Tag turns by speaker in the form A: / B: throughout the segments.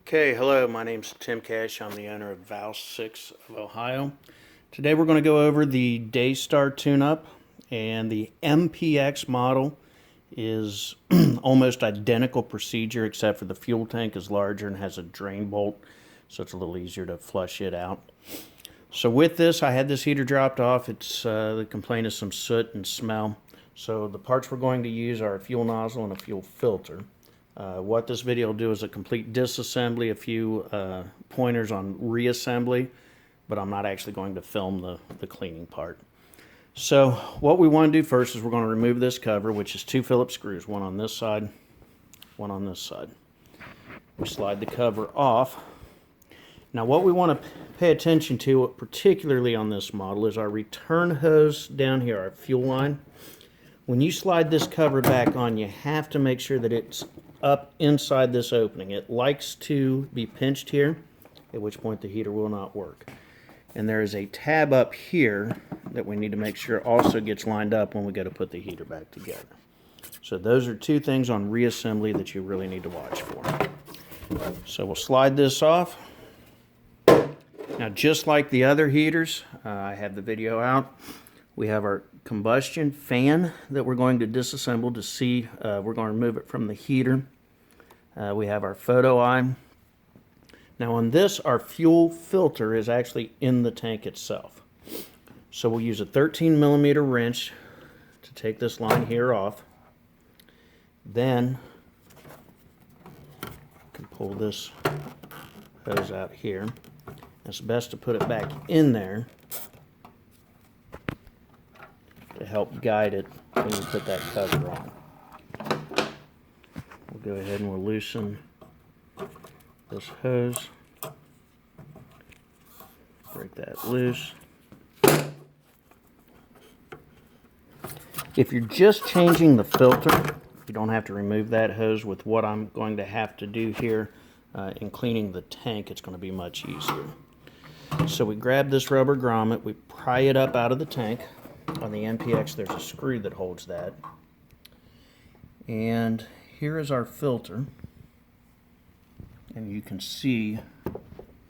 A: Okay, hello, my name's Tim Cash. I'm the owner of Val6 of Ohio. Today we're going to go over the Daystar tune-up, and the MPX model is almost identical procedure except for the fuel tank is larger and has a drain bolt, so it's a little easier to flush it out. So with this, I had this heater dropped off. It's the complaint is some soot and smell. So the parts we're going to use are a fuel nozzle and a fuel filter. What this video will do is a complete disassembly, a few pointers on reassembly, but I'm not actually going to film the cleaning part. So what we want to do first is we're going to remove this cover, which is 2 Phillips screws, one on this side, one on this side. We slide the cover off. Now what we want to pay attention to, particularly on this model, is our return hose down here, our fuel line. When you slide this cover back on, you have to make sure that it's up inside this opening. It likes to be pinched here, at which point the heater will not work. And there is a tab up here that we need to make sure also gets lined up when we go to put the heater back together. So those are two things on reassembly that you really need to watch for. So we'll slide this off. Now, just like the other heaters, I have the video out. We have our combustion fan that we're going to disassemble to see. We're going to remove it from the heater. We have our photo eye. Now on this, our fuel filter is actually in the tank itself. So we'll use a 13mm wrench to take this line here off. Then you can pull this hose out here. It's best to put it back in there to help guide it when you put that cover on. We'll go ahead and we'll loosen this hose. Break that loose. If you're just changing the filter, you don't have to remove that hose. With what I'm going to have to do here in cleaning the tank, it's going to be much easier. So we grab this rubber grommet, we pry it up out of the tank. On the MPX, there's a screw that holds that. And here is our filter. And you can see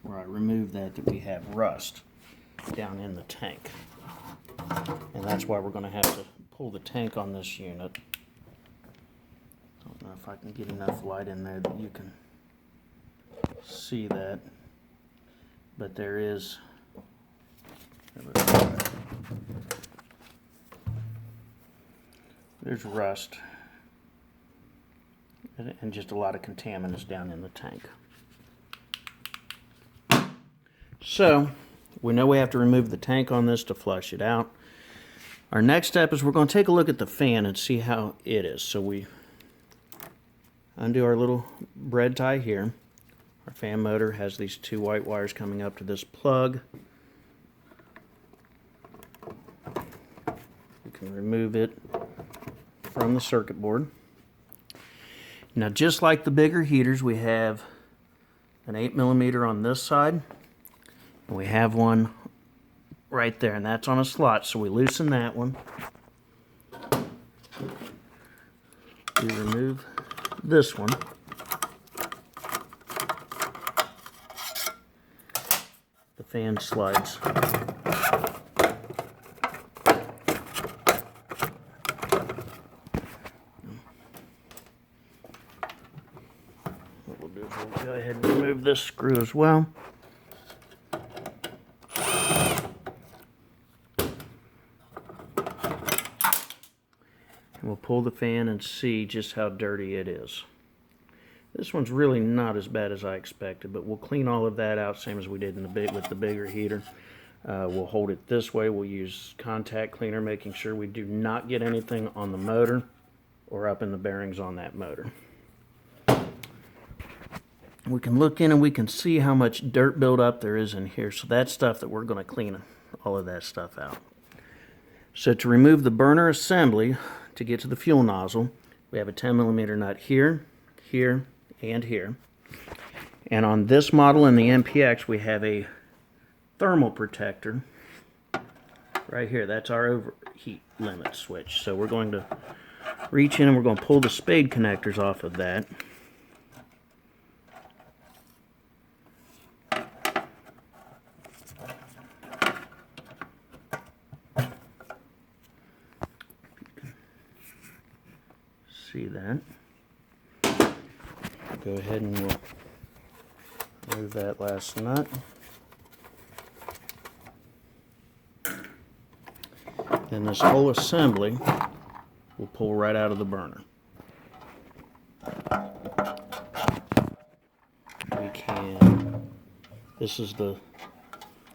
A: where I removed that we have rust down in the tank. And that's why we're going to have to pull the tank on this unit. Don't know if I can get enough light in there that you can see that. But there is there's rust and just a lot of contaminants down in the tank. So we know we have to remove the tank on this to flush it out. Our next step is we're going to take a look at the fan and see how it is. So we undo our little bread tie here. Our fan motor has these 2 white wires coming up to this plug. You can remove it from the circuit board. Now, just like the bigger heaters, we have an 8mm on this side, and we have one right there, and that's on a slot, so we loosen that one. We remove this one. The fan slides. What we'll do is we'll go ahead and remove this screw as well. And we'll pull the fan and see just how dirty it is. This one's really not as bad as I expected, but we'll clean all of that out, same as we did with the bigger heater. We'll hold it this way. We'll use contact cleaner, making sure we do not get anything on the motor or up in the bearings on that motor. We can look in and we can see how much dirt buildup there is in here. So that's stuff that we're going to clean all of that stuff out. So to remove the burner assembly to get to the fuel nozzle, we have a 10mm nut here, here, and here. And on this model in the MPX, we have a thermal protector right here. That's our overheat limit switch. So we're going to reach in and we're going to pull the spade connectors off of that. see that. Go ahead and we'll remove that last nut. Then this whole assembly will pull right out of the burner. This is the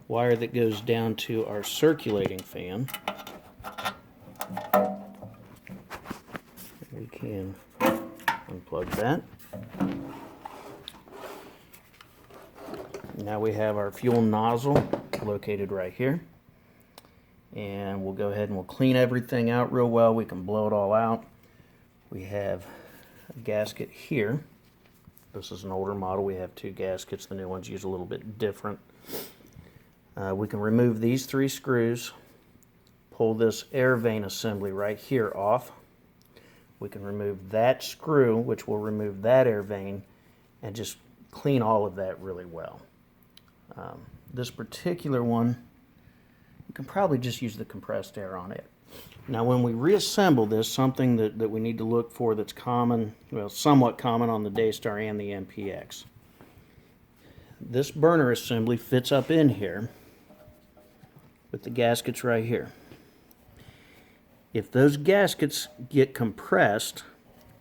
A: wire that goes down to our circulating fan. We can unplug that. Now we have our fuel nozzle located right here. And we'll go ahead and we'll clean everything out real well. We can blow it all out. We have a gasket here. This is an older model. We have 2 gaskets. The new ones use a little bit different. We can remove these 3 screws, pull this air vane assembly right here off. We can remove that screw, which will remove that air vane, and just clean all of that really well. This particular one, you can probably just use the compressed air on it. Now when we reassemble this, something that we need to look for that's common, well, somewhat common on the Daystar and the MPX. This burner assembly fits up in here with the gaskets right here. If those gaskets get compressed,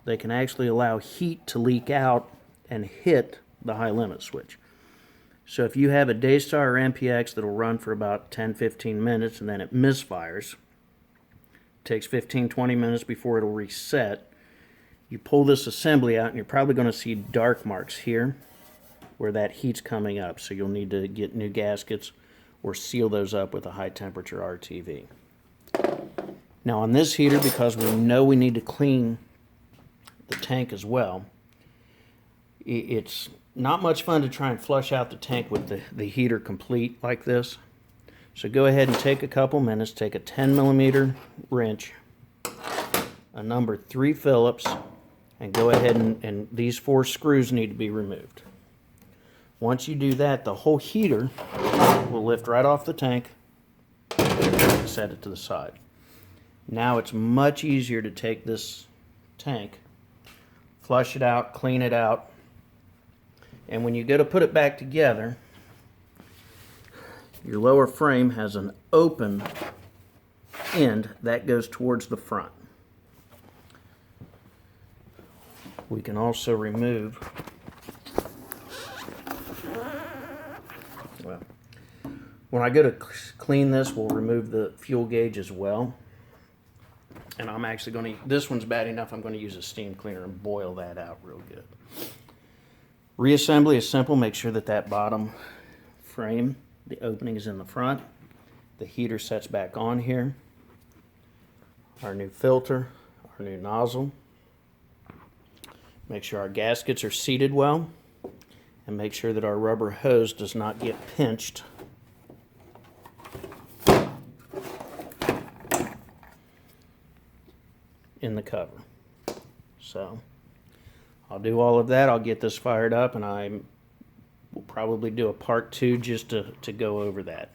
A: they can actually allow heat to leak out and hit the high limit switch. So if you have a Daystar or MPX that'll run for about 10-15 minutes and then it misfires, takes 15-20 minutes before it'll reset. You pull this assembly out and you're probably going to see dark marks here where that heat's coming up, so you'll need to get new gaskets or seal those up with a high temperature RTV. Now on this heater, because we know we need to clean the tank as well, it's not much fun to try and flush out the tank with the heater complete like this. So go ahead and take a couple minutes, take a 10mm wrench, a number 3 Phillips, and go ahead and these 4 screws need to be removed. Once you do that, the whole heater will lift right off the tank and set it to the side. Now it's much easier to take this tank, flush it out, clean it out, and when you go to put it back together, your lower frame has an open end that goes towards the front. We can also remove, well, when I go to clean this, we'll remove the fuel gauge as well. And I'm actually going to, this one's bad enough, I'm going to use a steam cleaner and boil that out real good. Reassembly is simple. Make sure that that bottom frame, the opening is in the front. The heater sets back on here. Our new filter, our new nozzle. Make sure our gaskets are seated well, and make sure that our rubber hose does not get pinched. In the cover. So I'll do all of that. I'll get this fired up, and I will probably do a part 2 just to go over that.